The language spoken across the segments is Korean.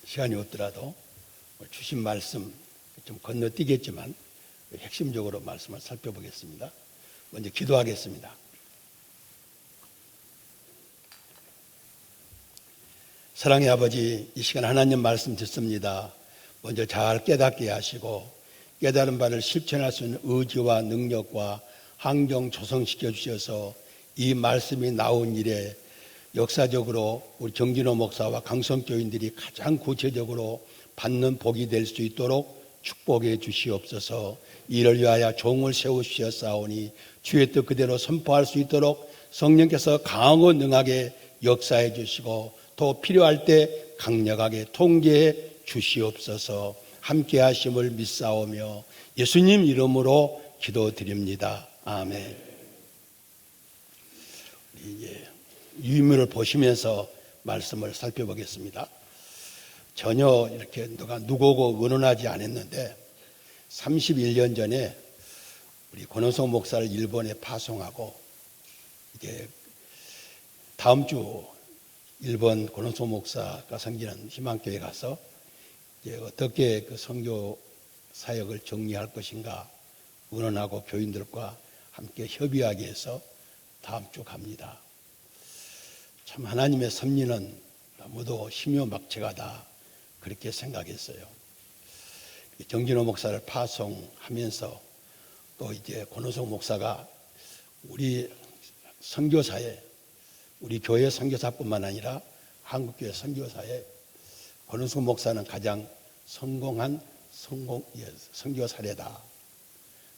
시간이 없더라도 주신 말씀 좀 건너뛰겠지만 핵심적으로 말씀을 살펴보겠습니다. 먼저 기도하겠습니다. 사랑의 아버지, 이 시간 하나님 말씀 듣습니다. 먼저 잘 깨닫게 하시고 깨달은 바를 실천할 수 있는 의지와 능력과 환경 조성시켜 주셔서 이 말씀이 나온 일에 역사적으로 우리 정진호 목사와 강성교인들이 가장 구체적으로 받는 복이 될 수 있도록 축복해 주시옵소서. 이를 위하여 종을 세우시었사오니 주의 뜻 그대로 선포할 수 있도록 성령께서 강하고 능하게 역사해 주시고 또 필요할 때 강력하게 통제해 주시옵소서. 함께 하심을 믿사오며 예수님 이름으로 기도드립니다. 아멘. 우리 이제 유인물을 보시면서 말씀을 살펴보겠습니다. 전혀 이렇게 누구고 의논하지 않았는데 31년 전에 우리 권원석 목사를 일본에 파송하고 이제 다음 주 일본 권원석 목사가 섬기는 희망교회 가서 이제 어떻게 그 선교 사역을 정리할 것인가 의논하고 교인들과 함께 협의하기 위해서 다음 주 갑니다. 참 하나님의 섭리는 너무도 희묘막측하다 그렇게 생각했어요. 정진호 목사를 파송하면서 또 이제 권호석 목사가 우리 선교사에 우리 교회 선교사뿐만 아니라 한국교회 선교사에 권호석 목사는 가장 성공한 선교 사례다.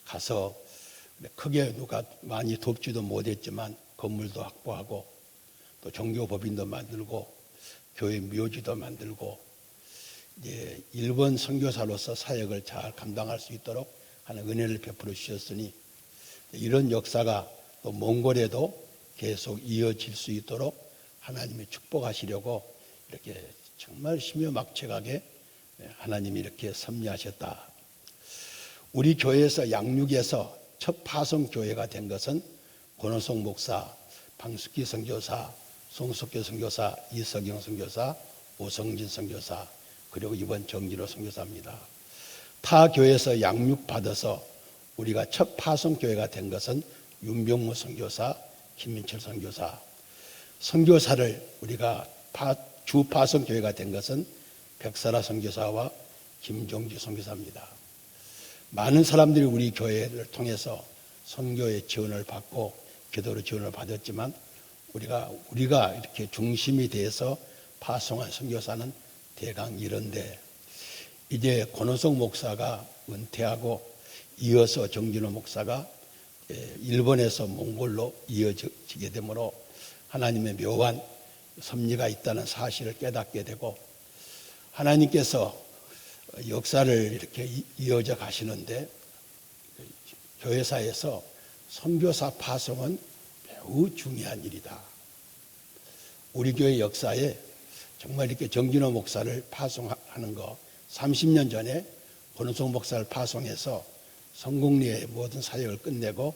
가서 크게 누가 많이 돕지도 못했지만 건물도 확보하고 또 종교법인도 만들고 교회 묘지도 만들고 이제 일본 선교사로서 사역을 잘 감당할 수 있도록 하는 은혜를 베풀어 주셨으니 이런 역사가 또 몽골에도 계속 이어질 수 있도록 하나님이 축복하시려고 이렇게 정말 심요막측하게 하나님이 이렇게 섭리하셨다. 우리 교회에서 양육에서 첫 파송교회가 된 것은 권원석 목사, 방숙기 선교사, 송석교 선교사, 이석영 선교사, 오성진 선교사, 그리고 이번 정진호 선교사입니다. 타 교회에서 양육받아서 우리가 첫 파송교회가 된 것은 윤병무 선교사, 김민철 선교사, 선교사를 우리가 주 파송교회가 된 것은 백설아 선교사와 김종주 선교사입니다. 많은 사람들이 우리 교회를 통해서 선교의 지원을 받고 기도로 지원을 받았지만 우리가 이렇게 중심이 돼서 파송한 선교사는 대강 이런데 이제 권호석 목사가 은퇴하고 이어서 정진호 목사가 일본에서 몽골로 이어지게 되므로 하나님의 묘한 섭리가 있다는 사실을 깨닫게 되고 하나님께서 역사를 이렇게 이어져 가시는데 교회사에서 선교사 파송은 매우 중요한 일이다. 우리 교회 역사에 정말 이렇게 정진호 목사를 파송하는 거 30년 전에 권은석 목사를 파송해서 성공리의 모든 사역을 끝내고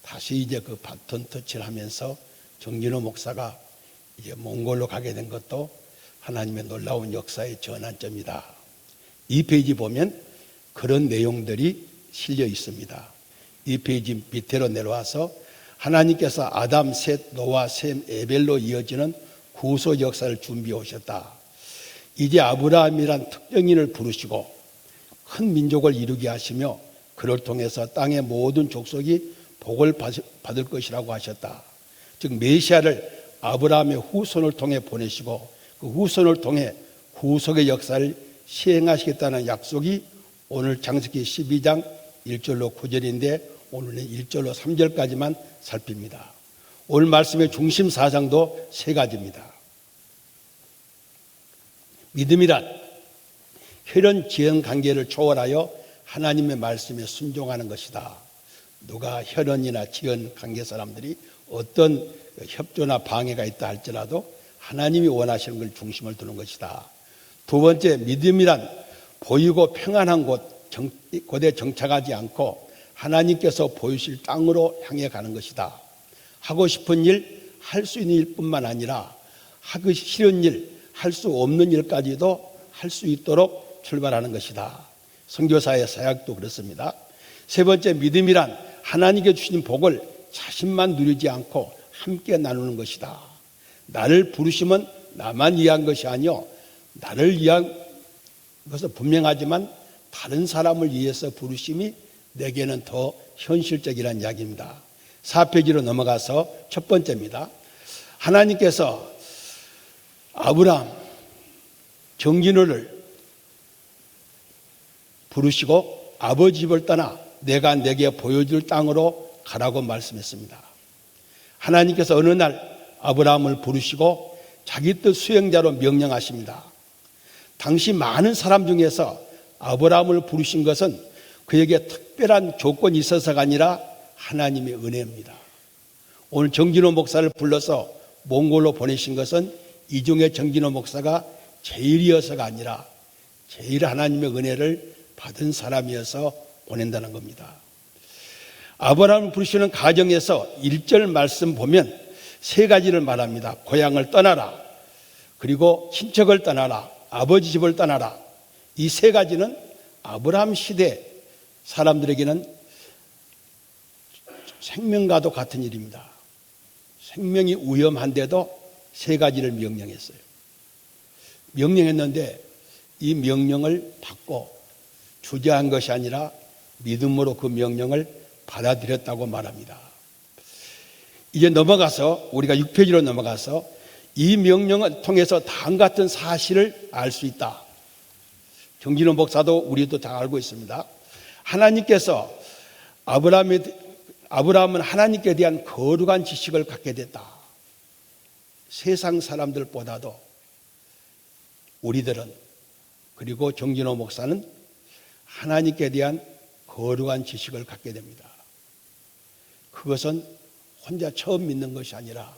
다시 이제 그 바톤 터치를 하면서 정진호 목사가 이제 몽골로 가게 된 것도 하나님의 놀라운 역사의 전환점이다. 이 페이지 보면 그런 내용들이 실려 있습니다. 이 페이지 밑으로 내려와서 하나님께서 아담, 셋, 노아, 셈, 에벨로 이어지는 구속 역사를 준비해 오셨다. 이제 아브라함이란 특정인을 부르시고 큰 민족을 이루게 하시며 그를 통해서 땅의 모든 족속이 복을 받을 것이라고 하셨다. 즉 메시아를 아브라함의 후손을 통해 보내시고 그 후손을 통해 구속의 역사를 시행하시겠다는 약속이 오늘 창세기 12장 1절로 9절인데 오늘은 1절로 3절까지만 살핍니다. 오늘 말씀의 중심 사상도 세 가지입니다. 믿음이란 혈연 지연 관계를 초월하여 하나님의 말씀에 순종하는 것이다. 누가 혈연이나 지연 관계 사람들이 어떤 협조나 방해가 있다 할지라도 하나님이 원하시는 걸 중심을 두는 것이다. 두 번째, 믿음이란 보이고 평안한 곳에 정착하지 않고 하나님께서 보이실 땅으로 향해 가는 것이다. 하고 싶은 일, 할 수 있는 일뿐만 아니라 하기 싫은 일, 할 수 없는 일까지도 할 수 있도록 출발하는 것이다. 선교사의 사역도 그렇습니다. 세 번째, 믿음이란 하나님께 주신 복을 자신만 누리지 않고 함께 나누는 것이다. 나를 부르심은 나만 위한 것이 아니요 나를 위한 것은 분명하지만 다른 사람을 위해서 부르심이 내게는 더 현실적이라는 이야기입니다. 4페이지로 넘어가서 첫 번째입니다. 하나님께서 아브라함, 정진호를 부르시고 아버지 집을 떠나 내가 내게 보여줄 땅으로 가라고 말씀했습니다. 하나님께서 어느 날 아브라함을 부르시고 자기 뜻 수행자로 명령하십니다. 당시 많은 사람 중에서 아브라함을 부르신 것은 그에게 특별한 조건이 있어서가 아니라 하나님의 은혜입니다. 오늘 정진호 목사를 불러서 몽골로 보내신 것은 이 중에 정진호 목사가 제일이어서가 아니라 제일 하나님의 은혜를 받은 사람이어서 보낸다는 겁니다. 아브라함을 부르시는 가정에서 1절 말씀 보면 세 가지를 말합니다. 고향을 떠나라, 그리고 친척을 떠나라, 아버지 집을 떠나라. 이 세 가지는 아브라함 시대 사람들에게는 생명과도 같은 일입니다. 생명이 위험한데도 세 가지를 명령했어요. 명령했는데 이 명령을 받고 주저한 것이 아니라 믿음으로 그 명령을 받아들였다고 말합니다. 이제 넘어가서 우리가 6페이지로 넘어가서 이 명령을 통해서 다음 같은 사실을 알 수 있다. 정진호 목사도 우리도 다 알고 있습니다. 하나님께서 아브라함은 하나님께 대한 거룩한 지식을 갖게 됐다. 세상 사람들보다도 우리들은, 그리고 정진호 목사는 하나님께 대한 거룩한 지식을 갖게 됩니다. 그것은 혼자 처음 믿는 것이 아니라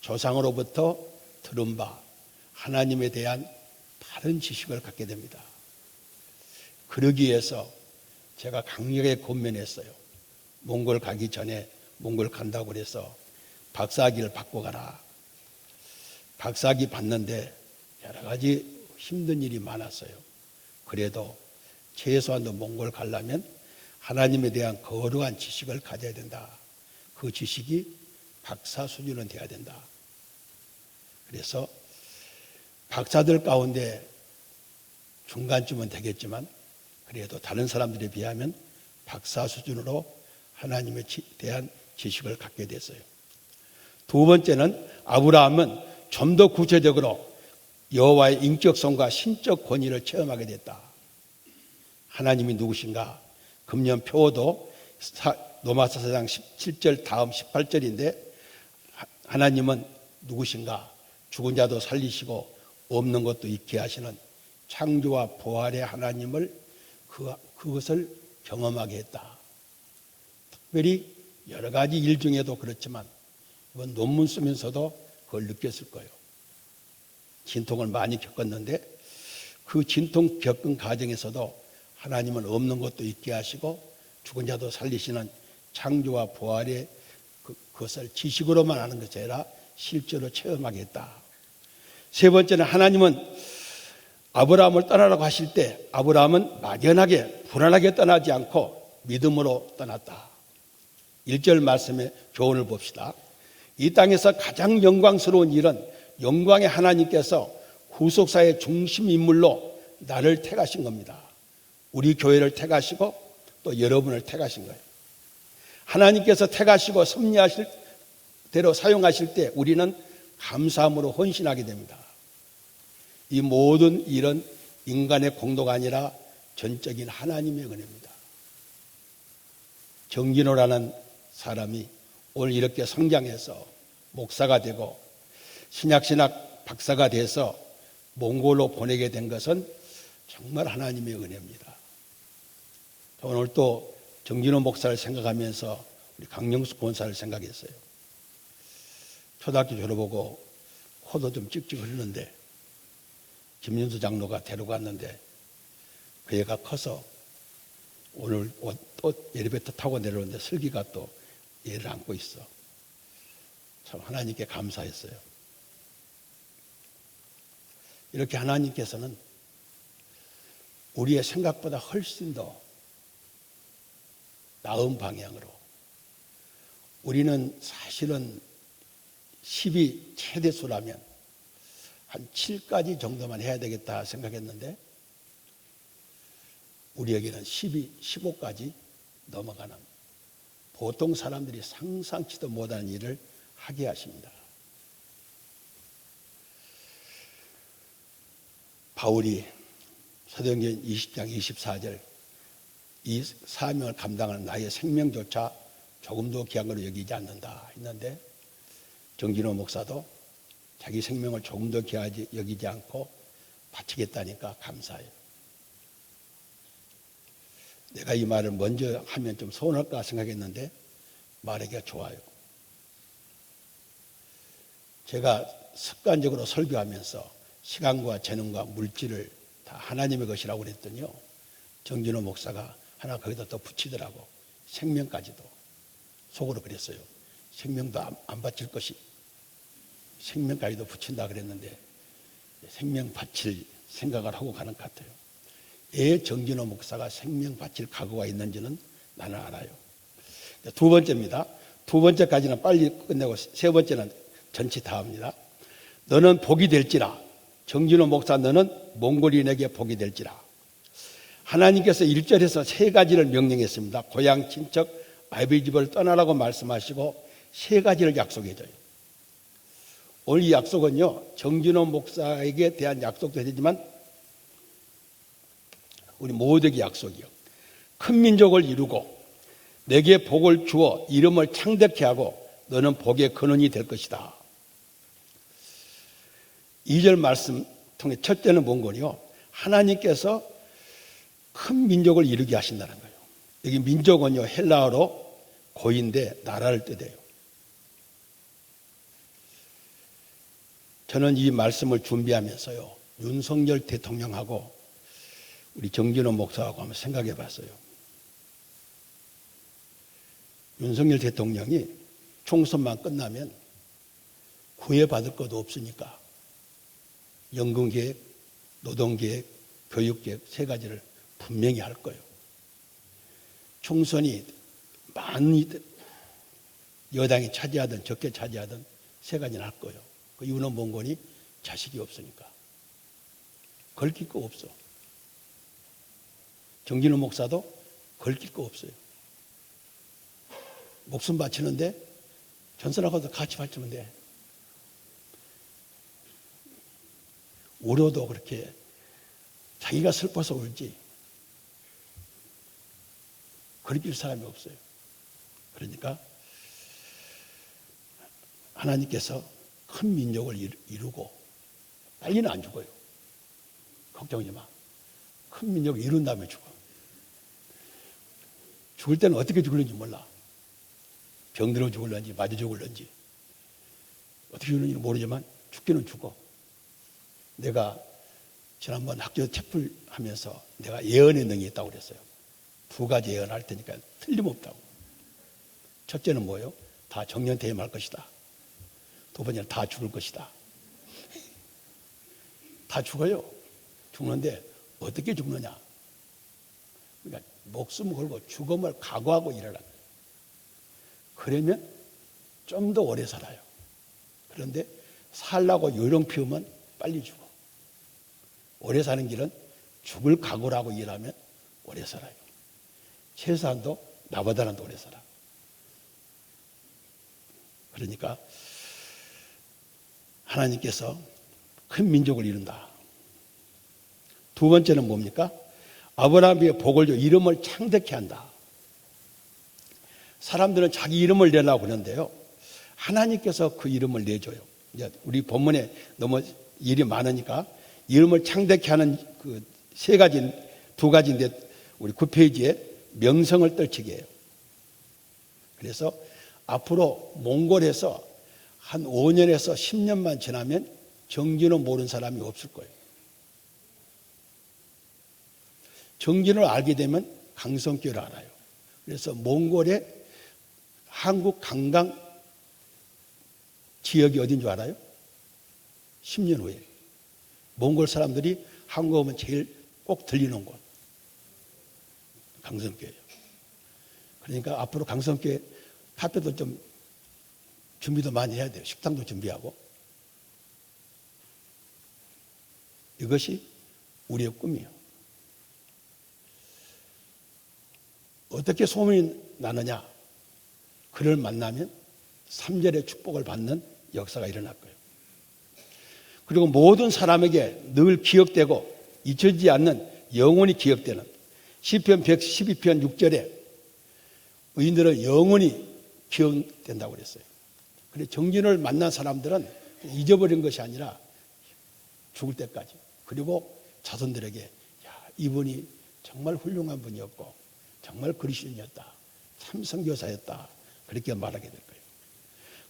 조상으로부터 들은 바 하나님에 대한 다른 지식을 갖게 됩니다. 그러기 위해서 제가 강력하게 권면했어요. 몽골 가기 전에 몽골 간다고 그래서 박사학위를 받고 가라. 박사학위 받는데 여러 가지 힘든 일이 많았어요. 그래도 최소한도 몽골 가려면 하나님에 대한 거룩한 지식을 가져야 된다. 그 지식이 박사 수준은 돼야 된다. 그래서 박사들 가운데 중간쯤은 되겠지만 그래도 다른 사람들에 비하면 박사 수준으로 하나님에 대한 지식을 갖게 됐어요. 두 번째는 아브라함은 좀 더 구체적으로 여호와의 인격성과 신적 권위를 체험하게 됐다. 하나님이 누구신가? 금년 표어도 로마서 4장 17절 다음 18절인데 하나님은 누구신가? 죽은 자도 살리시고 없는 것도 있게 하시는 창조와 부활의 하나님을 그것을 경험하게 했다. 특별히 여러 가지 일 중에도 그렇지만 이번 논문 쓰면서도 그걸 느꼈을 거예요. 진통을 많이 겪었는데 그 진통 겪은 과정에서도 하나님은 없는 것도 있게 하시고 죽은 자도 살리시는 창조와 부활의 그것을 지식으로만 아는 것이 아니라 실제로 체험하게 했다. 세 번째는 하나님은 아브라함을 떠나라고 하실 때 아브라함은 막연하게 불안하게 떠나지 않고 믿음으로 떠났다. 1절 말씀의 교훈을 봅시다. 이 땅에서 가장 영광스러운 일은 영광의 하나님께서 구속사의 중심 인물로 나를 택하신 겁니다. 우리 교회를 택하시고 또 여러분을 택하신 거예요. 하나님께서 택하시고 섭리하실 대로 사용하실 때 우리는 감사함으로 헌신하게 됩니다. 이 모든 일은 인간의 공로가 아니라 전적인 하나님의 은혜입니다. 정진호라는 사람이 오늘 이렇게 성장해서 목사가 되고 신약신학 박사가 돼서 몽골로 보내게 된 것은 정말 하나님의 은혜입니다. 오늘 또 정진호 목사를 생각하면서 우리 강영수 권사를 생각했어요. 초등학교 졸업하고 코도 좀 찍찍 흐르는데 김윤수 장로가 데리고 왔는데 그 애가 커서 오늘 또 엘리베이터 타고 내려오는데 슬기가 또 얘를 안고 있어. 참 하나님께 감사했어요. 이렇게 하나님께서는 우리의 생각보다 훨씬 더 나은 방향으로, 우리는 사실은 10이 최대수라면 한 7까지 정도만 해야 되겠다 생각했는데 우리에게는 12, 15까지 넘어가는, 보통 사람들이 상상치도 못하는 일을 하게 하십니다. 바울이 사도행전 20장 24절, 이 사명을 감당하는 나의 생명조차 조금도 귀한 걸로 여기지 않는다 했는데, 정진호 목사도 자기 생명을 조금도 귀하게 여기지 않고 바치겠다니까 감사해요. 내가 이 말을 먼저 하면 좀 서운할까 생각했는데 말하기가 좋아요. 제가 습관적으로 설교하면서 시간과 재능과 물질을 다 하나님의 것이라고 그랬더니요, 정진호 목사가 하나 거기다 또 붙이더라고. 생명까지도. 속으로 그랬어요. 생명도 안 바칠 것이, 생명까지도 붙인다 그랬는데 생명 바칠 생각을 하고 가는 것 같아요. 왜 정진호 목사가 생명 바칠 각오가 있는지는 나는 알아요. 두 번째입니다. 두 번째까지는 빨리 끝내고 세 번째는 전체 다 합니다. 너는 복이 될지라, 정진호 목사 너는 몽골인에게 복이 될지라. 하나님께서 1절에서 세 가지를 명령했습니다. 고향, 친척, 아버지 집을 떠나라고 말씀하시고 세 가지를 약속해줘요. 오늘 이 약속은요, 정진호 목사에게 대한 약속도 되지만 우리 모두에게 약속이요. 큰 민족을 이루고 내게 복을 주어 이름을 창대케 하고 너는 복의 근원이 될 것이다. 2절 말씀 통해 첫째는 뭔거요? 하나님께서 큰 민족을 이루게 하신다는 거예요. 여기 민족은요, 헬라어로 고인데 나라를 뜻해요. 저는 이 말씀을 준비하면서요, 윤석열 대통령하고 우리 정진호 목사하고 한번 생각해 봤어요. 윤석열 대통령이 총선만 끝나면 구애받을 것도 없으니까 연금계획, 노동계획, 교육계획 세 가지를 분명히 할 거예요. 총선이 많이 여당이 차지하든 적게 차지하든 세 가지는 할 거예요. 그 이유는 뭔 거니? 자식이 없으니까. 걸킬 거 없어. 정진호 목사도 걸킬 거 없어요. 목숨 바치는데 전선하고도 같이 바치면 돼. 울어도 그렇게 자기가 슬퍼서 울지 걸킬 사람이 없어요. 그러니까 하나님께서 큰 민족을 이루고, 빨리는 안 죽어요. 걱정하지 마. 큰 민족을 이룬 다음에 죽어. 죽을 때는 어떻게 죽을는지 몰라. 병들어 죽을는지 맞아 죽을는지 어떻게 죽을는지 모르지만 죽기는 죽어. 내가 지난번 학교 채플하면서 내가 예언의 능이 있다고 그랬어요. 두 가지 예언할 테니까 틀림없다고. 첫째는 뭐예요? 다 정년퇴임할 것이다. 두 번째는 다 죽을 것이다. 다 죽어요. 죽는데 어떻게 죽느냐? 그러니까 목숨 걸고 죽음을 각오하고 일하라. 그러면 좀 더 오래 살아요. 그런데 살라고 요령 피우면 빨리 죽어. 오래 사는 길은 죽을 각오를 하고 일하면 오래 살아요. 최소한도 나보다는 오래 살아. 그러니까 하나님께서 큰 민족을 이룬다. 두 번째는 뭡니까? 아브라함의 복을 줘 이름을 창대케 한다. 사람들은 자기 이름을 내려고 그러는데요, 하나님께서 그 이름을 내줘요. 이제 우리 본문에 너무 일이 많으니까 이름을 창대케 하는 그 세 가지, 두 가지인데 우리 9페이지에 명성을 떨치게 해요. 그래서 앞으로 몽골에서 한 5년에서 10년만 지나면 정진호 모르는 사람이 없을 거예요. 정진호를 알게 되면 강성교를 알아요. 그래서 몽골의 한국 관광 지역이 어딘 줄 알아요? 10년 후에 몽골 사람들이 한국 오면 제일 꼭 들리는 곳. 강성교회요. 그러니까 앞으로 강성교회 카페도 좀 준비도 많이 해야 돼요. 식당도 준비하고. 이것이 우리의 꿈이에요. 어떻게 소문이 나느냐? 그를 만나면 3절의 축복을 받는 역사가 일어날 거예요. 그리고 모든 사람에게 늘 기억되고 잊혀지지 않는 영원히 기억되는 시편 112편 6절에 의인들은 영원히 기억된다고 그랬어요. 그래서 정진을 만난 사람들은 잊어버린 것이 아니라 죽을 때까지, 그리고 자손들에게 야, 이분이 정말 훌륭한 분이었고 정말 그리스도인이었다, 참 선교사였다, 그렇게 말하게 될 거예요.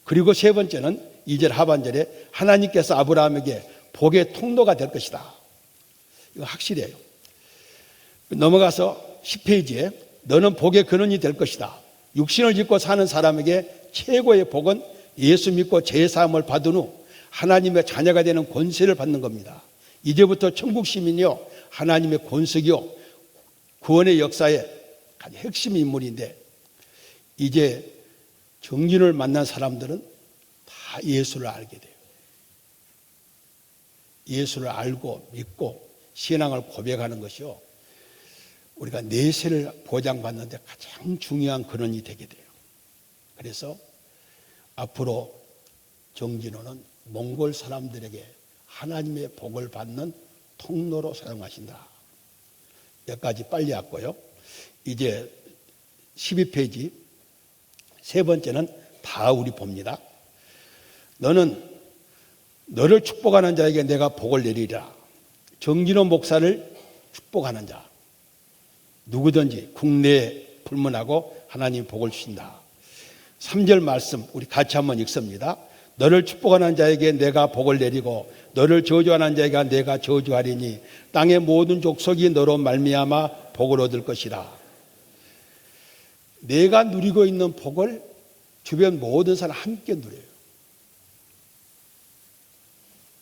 그리고 세 번째는 2절 하반절에 하나님께서 아브라함에게 복의 통로가 될 것이다. 이거 확실해요. 넘어가서 10페이지에 너는 복의 근원이 될 것이다. 육신을 짓고 사는 사람에게 최고의 복은 예수 믿고 제사함을 받은 후 하나님의 자녀가 되는 권세를 받는 겁니다. 이제부터 천국 시민이요, 하나님의 권속이요, 구원의 역사의 가장 핵심 인물인데, 이제 정진을 만난 사람들은 다 예수를 알게 돼요. 예수를 알고 믿고 신앙을 고백하는 것이요, 우리가 내세를 보장받는 데 가장 중요한 근원이 되게 돼요. 그래서 앞으로 정진호는 몽골 사람들에게 하나님의 복을 받는 통로로 사용하신다. 여기까지 빨리 왔고요. 이제 12페이지 세 번째는 다 우리 봅니다. 너를 축복하는 자에게 내가 복을 내리리라. 정진호 목사를 축복하는 자, 누구든지 국내에 불문하고 하나님 복을 주신다. 3절 말씀 우리 같이 한번 읽습니다. 너를 축복하는 자에게 내가 복을 내리고 너를 저주하는 자에게 내가 저주하리니 땅의 모든 족속이 너로 말미암아 복을 얻을 것이라. 내가 누리고 있는 복을 주변 모든 사람 함께 누려요.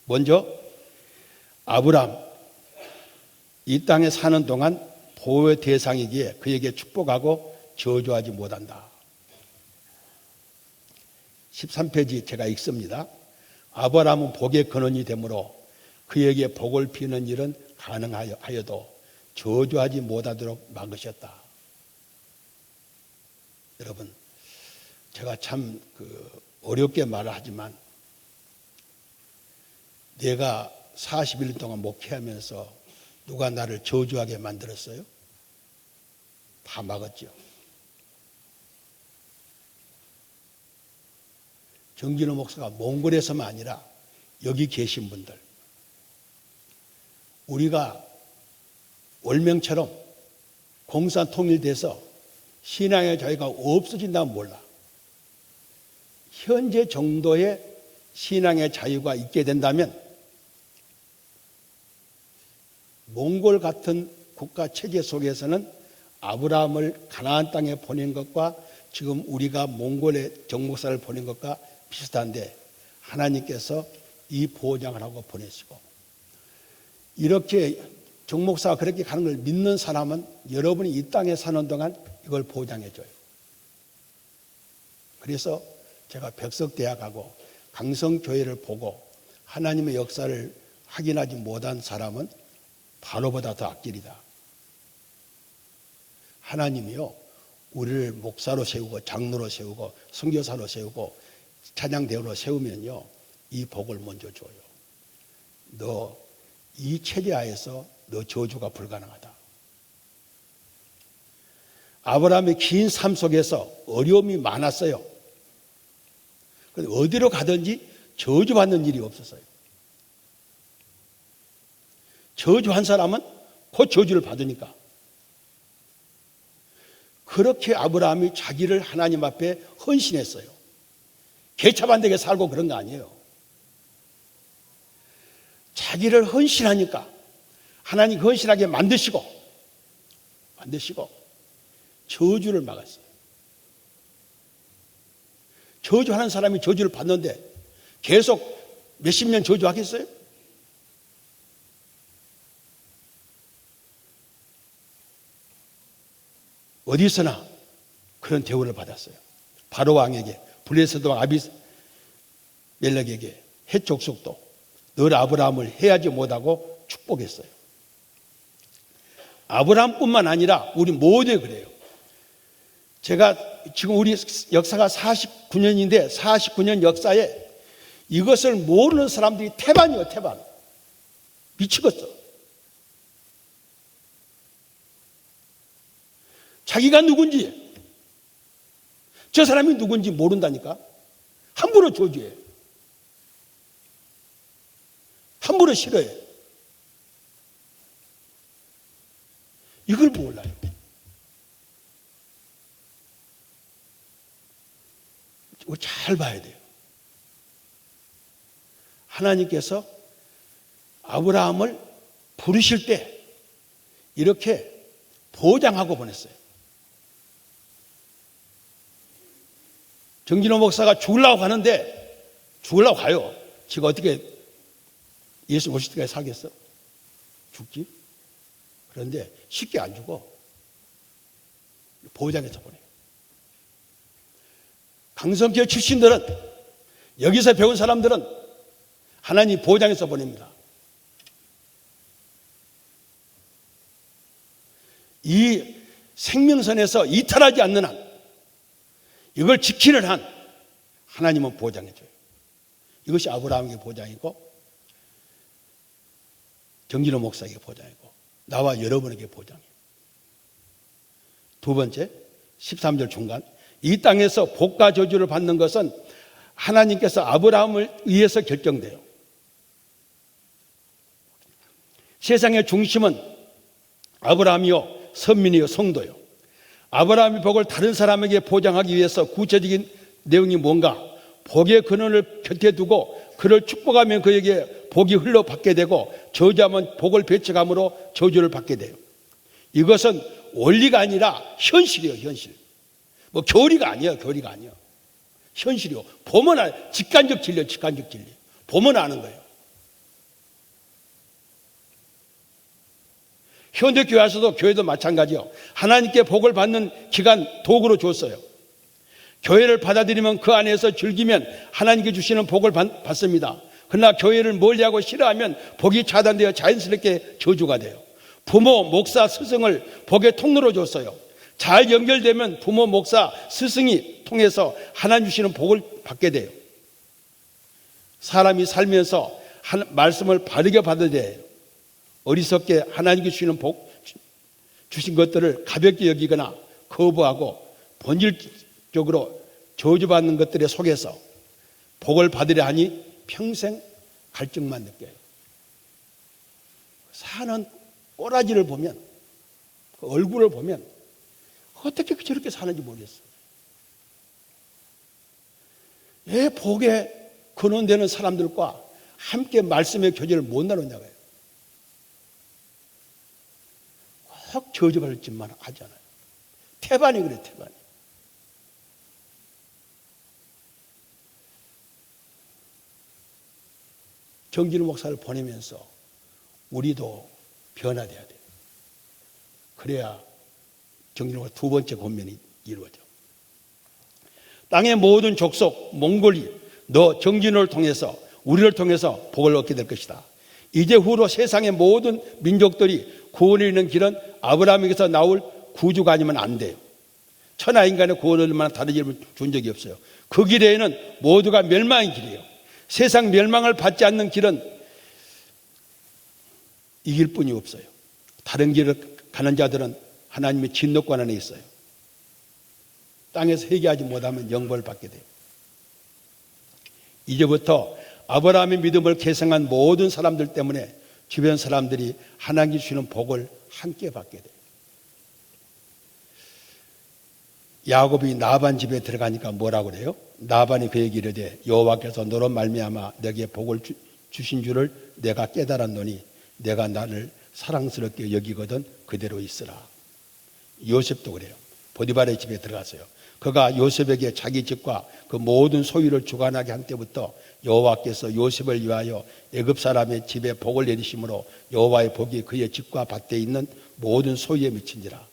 먼저 아브라함 이 땅에 사는 동안 보호의 대상이기에 그에게 축복하고 저주하지 못한다. 13페이지 제가 읽습니다. 아브라함은 복의 근원이 되므로 그에게 복을 비는 일은 가능하여도 저주하지 못하도록 막으셨다. 여러분, 제가 참 어렵게 말을 하지만 내가 41년 동안 목회하면서 누가 나를 저주하게 만들었어요? 다 막았죠. 정진호 목사가 몽골에서만 아니라 여기 계신 분들, 우리가 월명처럼 공산 통일돼서 신앙의 자유가 없어진다면 몰라. 현재 정도의 신앙의 자유가 있게 된다면 몽골 같은 국가 체제 속에서는 아브라함을 가나안 땅에 보낸 것과 지금 우리가 몽골에 정목사를 보낸 것과 비슷한데 하나님께서 이 보장을 하고 보내시고, 이렇게 정목사가 그렇게 가는 걸 믿는 사람은 여러분이 이 땅에 사는 동안 이걸 보장해줘요. 그래서 제가 백석대학하고 강성교회를 보고 하나님의 역사를 확인하지 못한 사람은 바로보다 더 악질이다. 하나님이요, 우리를 목사로 세우고 장로로 세우고 선교사로 세우고 찬양대우로 세우면요, 이 복을 먼저 줘요. 너 이 체제 하에서 너 저주가 불가능하다. 아브라함의 긴 삶 속에서 어려움이 많았어요. 근데 어디로 가든지 저주받는 일이 없었어요. 저주한 사람은 곧 저주를 받으니까. 그렇게 아브라함이 자기를 하나님 앞에 헌신했어요. 개차반되게 살고 그런 거 아니에요. 자기를 헌신하니까 하나님 헌신하게 만드시고 저주를 막았어요. 저주하는 사람이 저주를 받는데 계속 몇십 년 저주하겠어요? 어디서나 그런 대우를 받았어요. 바로 왕에게, 블레셋 왕 아비멜렉에게 헷 족속도 늘 아브라함을 해하지 못하고 축복했어요. 아브라함뿐만 아니라 우리 모두 그래요. 제가 지금 우리 역사가 49년인데 49년 역사에 이것을 모르는 사람들이 태반이에요, 태반. 미치겠어. 자기가 누군지, 저 사람이 누군지 모른다니까. 함부로 저주해. 함부로 싫어해. 이걸 몰라요. 이거 잘 봐야 돼요. 하나님께서 아브라함을 부르실 때 이렇게 보장하고 보냈어요. 정진호 목사가 죽으려고 하는데, 죽으려고 가요. 지가 어떻게 예수 오실 때까지 살겠어? 죽지? 그런데 쉽게 안 죽어. 보장해서 보내요. 강성교 출신들은, 여기서 배운 사람들은 하나님 보장해서 보냅니다. 이 생명선에서 이탈하지 않는 한, 이걸 지키는 한 하나님은 보장해줘요. 이것이 아브라함에게 보장이고, 정진호 목사에게 보장이고, 나와 여러분에게 보장이에요. 두 번째, 13절 중간, 이 땅에서 복과 저주를 받는 것은 하나님께서 아브라함을 위해서 결정돼요. 세상의 중심은 아브라함이요, 선민이요, 성도요. 아브라함의 복을 다른 사람에게 보장하기 위해서 구체적인 내용이 뭔가? 복의 근원을 곁에 두고 그를 축복하면 그에게 복이 흘러받게 되고, 저주하면 복을 배척함으로 저주를 받게 돼요. 이것은 원리가 아니라 현실이에요, 현실. 뭐 교리가 아니에요, 교리가 아니에요. 현실이요. 보면 직관적 진리, 직관적 진리. 보면 아는 거예요. 현대교회에서도, 교회도 마찬가지요. 하나님께 복을 받는 기간 도구로 줬어요. 교회를 받아들이면 그 안에서 즐기면 하나님께 주시는 복을 받습니다. 그러나 교회를 멀리하고 싫어하면 복이 차단되어 자연스럽게 저주가 돼요. 부모, 목사, 스승을 복의 통로로 줬어요. 잘 연결되면 부모, 목사, 스승이 통해서 하나님 주시는 복을 받게 돼요. 사람이 살면서 말씀을 바르게 받아야 돼요. 어리석게 하나님께 주시는 복, 주신 것들을 가볍게 여기거나 거부하고 본질적으로 저주받는 것들에 속에서 복을 받으려 하니 평생 갈증만 느껴요. 사는 꼬라지를 보면, 그 얼굴을 보면 어떻게 저렇게 사는지 모르겠어요. 왜 복에 근원되는 사람들과 함께 말씀의 교제를 못 나누냐고요. 꼭 저주받을 짓만 하잖아요. 태반이 그래, 태반이. 정진우 목사를 보내면서 우리도 변화돼야 돼요. 그래야 정진우 목사 두 번째 권면이 이루어져. 땅의 모든 족속, 몽골이 너 정진우를 통해서, 우리를 통해서 복을 얻게 될 것이다. 이제 후로 세상의 모든 민족들이 구원에 이르는 길은 아브라함에게서 나올 구주가 아니면 안 돼요. 천하 인간의 구원을 만한 다른 이름을 준 적이 없어요. 그 길에는 모두가 멸망의 길이에요. 세상 멸망을 받지 않는 길은 이 길뿐이 없어요. 다른 길을 가는 자들은 하나님의 진노권 안에 있어요. 땅에서 회개하지 못하면 영벌을 받게 돼요. 이제부터 아브라함의 믿음을 계승한 모든 사람들 때문에 주변 사람들이 하나님이 주시는 복을 함께 받게 돼요. 야곱이 나반 집에 들어가니까 뭐라고 그래요? 나반이 그에게 이르되 여호와께서 너로 말미암아 내게 복을 주신 줄을 내가 깨달았노니 내가 나를 사랑스럽게 여기거든 그대로 있으라. 요셉도 그래요. 보디발의 집에 들어갔어요. 그가 요셉에게 자기 집과 그 모든 소유를 주관하게 한 때부터 여호와께서 요셉을 위하여 애굽 사람의 집에 복을 내리심으로 여호와의 복이 그의 집과 밭에 있는 모든 소유에 미친지라.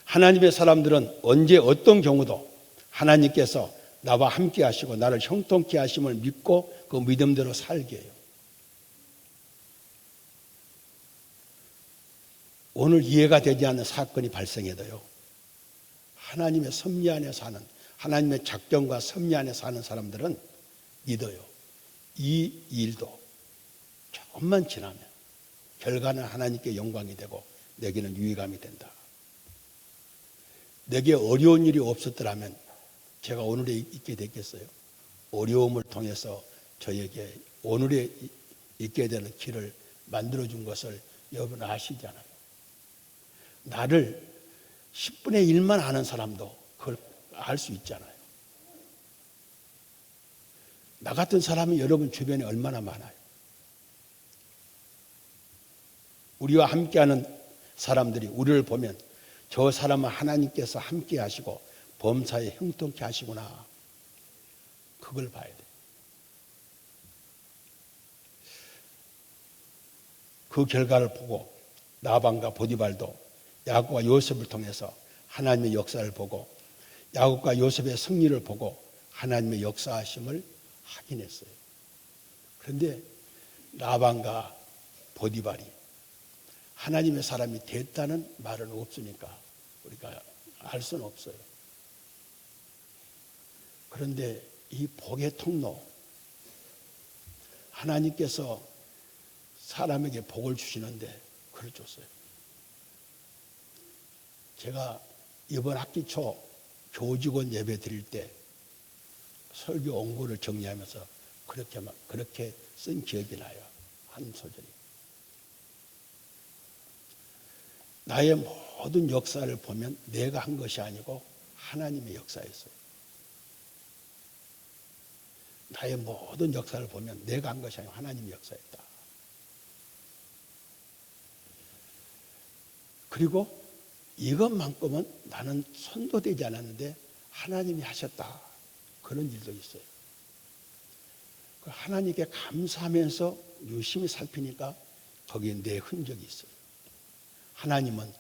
하나님의 사람들은 언제 어떤 경우도 하나님께서 나와 함께 하시고 나를 형통케 하심을 믿고 그 믿음대로 살게 해요. 오늘 이해가 되지 않는 사건이 발생해도요, 하나님의 섭리 안에 사는, 하나님의 작정과 섭리 안에 사는 사람들은 믿어요. 이 일도 조금만 지나면 결과는 하나님께 영광이 되고 내게는 유익함이 된다. 내게 어려운 일이 없었더라면 제가 오늘에 있게 됐겠어요? 어려움을 통해서 저에게 오늘에 있게 되는 길을 만들어준 것을 여러분 아시잖아요. 나를 10분의 1만 아는 사람도 그걸 알 수 있잖아요. 나 같은 사람이 여러분 주변에 얼마나 많아요. 우리와 함께하는 사람들이 우리를 보면 저 사람은 하나님께서 함께 하시고 범사에 형통케 하시구나. 그걸 봐야 돼요. 그 결과를 보고 나반과 보디발도 야곱과 요셉을 통해서 하나님의 역사를 보고 야곱과 요셉의 승리를 보고 하나님의 역사하심을 확인했어요. 그런데 라반과 보디발이 하나님의 사람이 됐다는 말은 없으니까 우리가 알 수는 없어요. 그런데 이 복의 통로, 하나님께서 사람에게 복을 주시는데 그걸 줬어요. 제가 이번 학기 초 교직원 예배 드릴 때 설교 원고를 정리하면서 그렇게 쓴 기억이 나요. 한 소절이. 나의 모든 역사를 보면 내가 한 것이 아니고 하나님의 역사였어요. 나의 모든 역사를 보면 내가 한 것이 아니고 하나님의 역사였다. 그리고 이것만큼은 나는 선도되지 않았는데 하나님이 하셨다. 그런 일도 있어요. 하나님께 감사하면서 유심히 살피니까 거기에 내 흔적이 있어요. 하나님은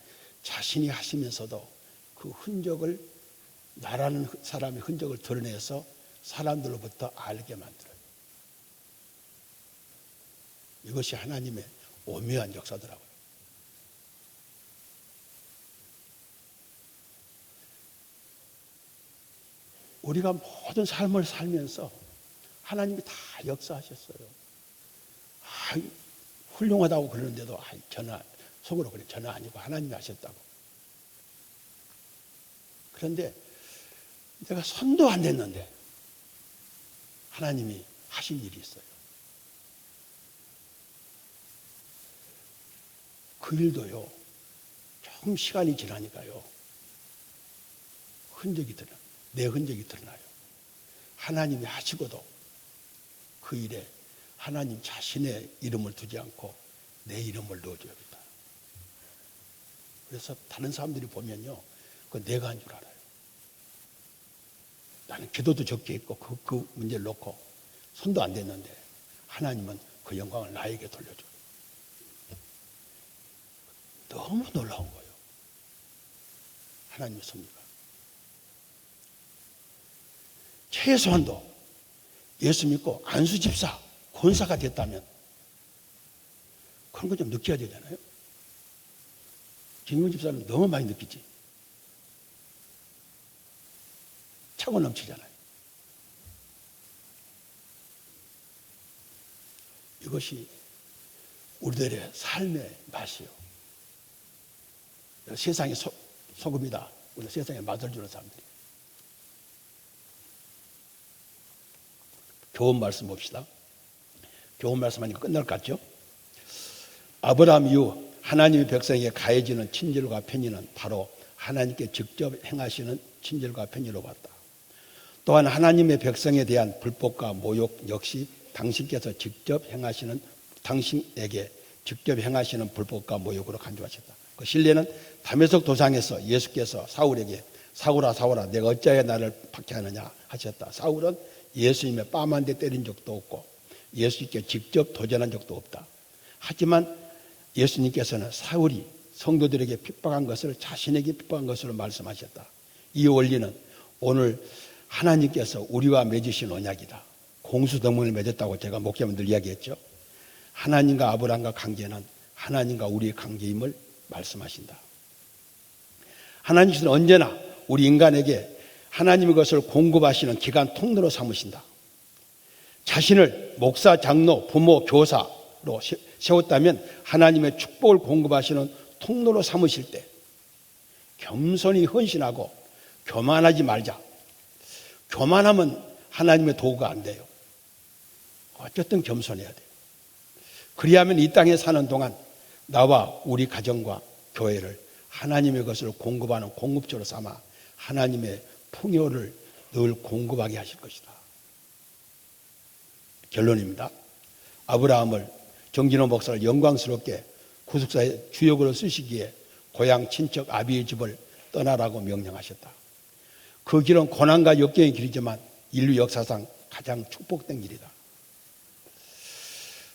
자신이 하시면서도 그 흔적을, 나라는 사람의 흔적을 드러내서 사람들로부터 알게 만들어요. 이것이 하나님의 오묘한 역사더라고요. 우리가 모든 삶을 살면서 하나님이 다 역사하셨어요. 훌륭하다고 그러는데도 저는 속으로 그래, 저는 아니고 하나님이 하셨다고. 그런데 내가 손도 안 댔는데 하나님이 하신 일이 있어요. 그 일도요, 조금 시간이 지나니까요, 내 흔적이 드러나요. 하나님이 하시고도 그 일에 하나님 자신의 이름을 두지 않고 내 이름을 넣어줘야겠다. 그래서 다른 사람들이 보면요, 그거 내가 한 줄 알아요. 나는 기도도 적게 했고 그 문제를 놓고 손도 안 댔는데 하나님은 그 영광을 나에게 돌려줘요. 너무 놀라운 거예요. 하나님의 섭리가. 최소한도 예수 믿고 안수 집사, 권사가 됐다면 그런 거 좀 느껴야 되잖아요. 김용 집사는 너무 많이 느끼지. 차고 넘치잖아요. 이것이 우리들의 삶의 맛이요. 세상의 소금이다. 우리 세상에 맛을 주는 사람들이. 교훈 말씀 봅시다. 교훈 말씀 하니까 끝날 것 같죠? 아브라함 이후 하나님의 백성에게 가해지는 친절과 편의는 바로 하나님께 직접 행하시는 친절과 편의로 봤다. 또한 하나님의 백성에 대한 불법과 모욕 역시 당신에게 직접 행하시는 불법과 모욕으로 간주하셨다. 그 신뢰는 다메섹 도상에서 예수께서 사울에게 사울아 사울아 내가 어찌하여 나를 박해하느냐 하셨다. 사울은 예수님의 뺨 한 대 때린 적도 없고 예수님께 직접 도전한 적도 없다. 하지만 예수님께서는 사울이 성도들에게 핍박한 것을 자신에게 핍박한 것으로 말씀하셨다. 이 원리는 오늘 하나님께서 우리와 맺으신 언약이다. 공수동맹을 맺었다고 제가 목회하면 늘 이야기했죠. 하나님과 아브라함과 관계는 하나님과 우리의 관계임을 말씀하신다. 하나님께서는 언제나 우리 인간에게 하나님의 것을 공급하시는 기관 통로로 삼으신다. 자신을 목사, 장로, 부모, 교사로 세웠다면 하나님의 축복을 공급하시는 통로로 삼으실 때 겸손히 헌신하고 교만하지 말자. 교만하면 하나님의 도구가 안 돼요. 어쨌든 겸손해야 돼요. 그리하면 이 땅에 사는 동안 나와 우리 가정과 교회를 하나님의 것을 공급하는 공급처로 삼아 하나님의 풍요를 늘 공급하게 하실 것이다. 결론입니다. 아브라함을 정진호 목사를 영광스럽게 구속사의 주역으로 쓰시기에 고향 친척 아비의 집을 떠나라고 명령하셨다. 그 길은 고난과 역경의 길이지만 인류 역사상 가장 축복된 길이다.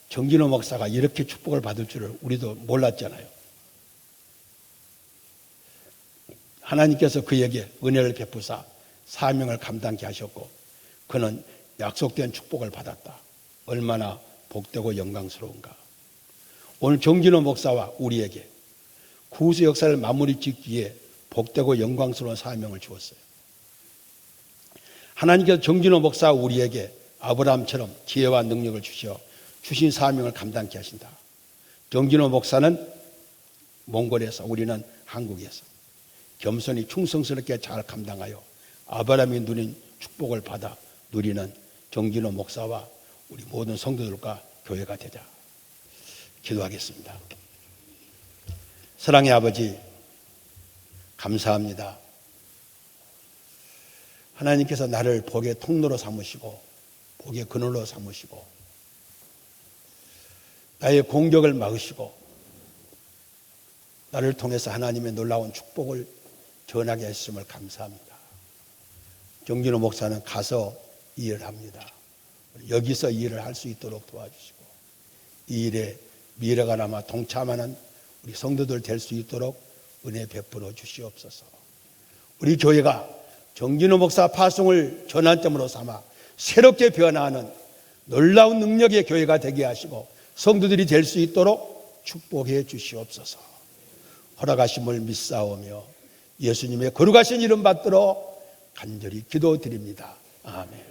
정진호 목사가 이렇게 축복을 받을 줄을 우리도 몰랐잖아요. 하나님께서 그에게 은혜를 베푸사 사명을 감당케 하셨고 그는 약속된 축복을 받았다. 얼마나 복되고 영광스러운가. 오늘 정진호 목사와 우리에게 구수 역사를 마무리 짓기에 복되고 영광스러운 사명을 주었어요. 하나님께서 정진호 목사와 우리에게 아브라함처럼 지혜와 능력을 주셔 주신 사명을 감당케 하신다. 정진호 목사는 몽골에서, 우리는 한국에서 겸손히 충성스럽게 잘 감당하여 아브라함이 누린 축복을 받아 누리는 정진호 목사와 우리 모든 성도들과 교회가 되자. 기도하겠습니다. 사랑의 아버지, 감사합니다. 하나님께서 나를 복의 통로로 삼으시고 복의 그늘로 삼으시고 나의 공격을 막으시고 나를 통해서 하나님의 놀라운 축복을 전하게 하셨음을 감사합니다. 정진호 목사는 가서 이 일을 합니다. 여기서 이 일을 할 수 있도록 도와주시고 이 일에 미래가 남아 동참하는 우리 성도들 될 수 있도록 은혜 베풀어 주시옵소서. 우리 교회가 정진호 목사 파송을 전환점으로 삼아 새롭게 변화하는 놀라운 능력의 교회가 되게 하시고 성도들이 될 수 있도록 축복해 주시옵소서. 허락하심을 믿사오며 예수님의 거룩하신 이름 받들어 간절히 기도드립니다. 아멘.